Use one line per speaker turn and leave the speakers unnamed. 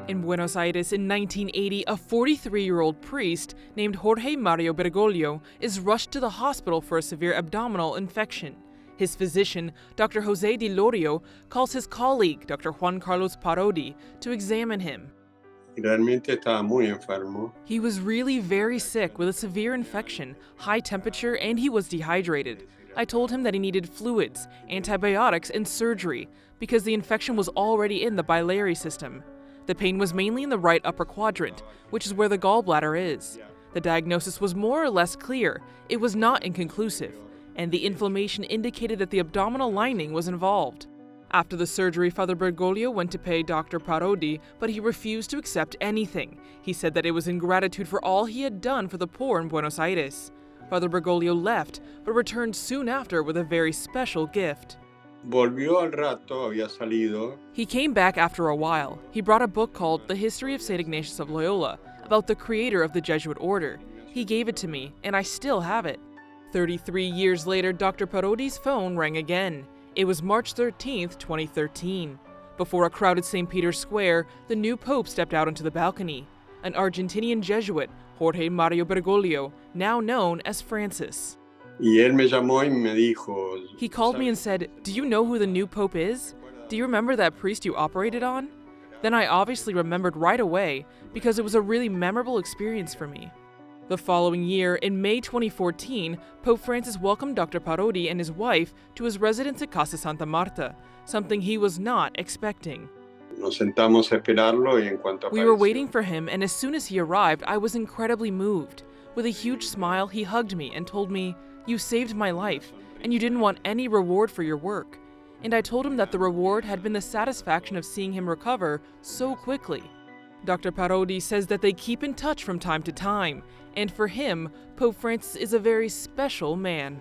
In Buenos Aires in 1980, a 43-year-old priest named Jorge Mario Bergoglio is rushed to the hospital for a severe abdominal infection. His physician, Dr. Jose Di Lorio, calls his colleague, Dr. Juan Carlos Parodi, to examine him.
Realmente estaba muy enfermo.
He was really very sick with a severe infection, high temperature, and he was dehydrated. I told him that he needed fluids, antibiotics, and surgery because the infection was already in the biliary system. The pain was mainly in the right upper quadrant, which is where the gallbladder is. The diagnosis was more or less clear. It was not inconclusive, and the inflammation indicated that the abdominal lining was involved. After the surgery, Father Bergoglio went to pay Dr. Parodi, but he refused to accept anything. He said that it was in gratitude for all he had done for the poor in Buenos Aires. Father Bergoglio left, but returned soon after with a very special gift.
Volvió al rato, había salido.
He came back after a while. He brought a book called The History of St. Ignatius of Loyola, about the creator of the Jesuit order. He gave it to me, and I still have it. 33 years later, Dr. Parodi's phone rang again. It was March 13th, 2013. Before a crowded St. Peter's Square, the new pope stepped out onto the balcony. An Argentinian Jesuit, Jorge Mario Bergoglio, now known as Francis.
Y él me llamó y me dijo.
He called me and said, "Do you know who the new pope is? Do you remember that priest you operated on?" Then I obviously remembered right away because it was a really memorable experience for me. The following year, in May 2014, Pope Francis welcomed Dr. Parodi and his wife to his residence at Casa Santa Marta, something he was not expecting.
Nos sentamos a esperarlo y en cuanto
We were waiting for him, and as soon as he arrived, I was incredibly moved. With a huge smile, he hugged me and told me, "You saved my life, and you didn't want any reward for your work." And I told him that the reward had been the satisfaction of seeing him recover so quickly. Dr. Parodi says that they keep in touch from time to time, and for him, Pope Francis is a very special man.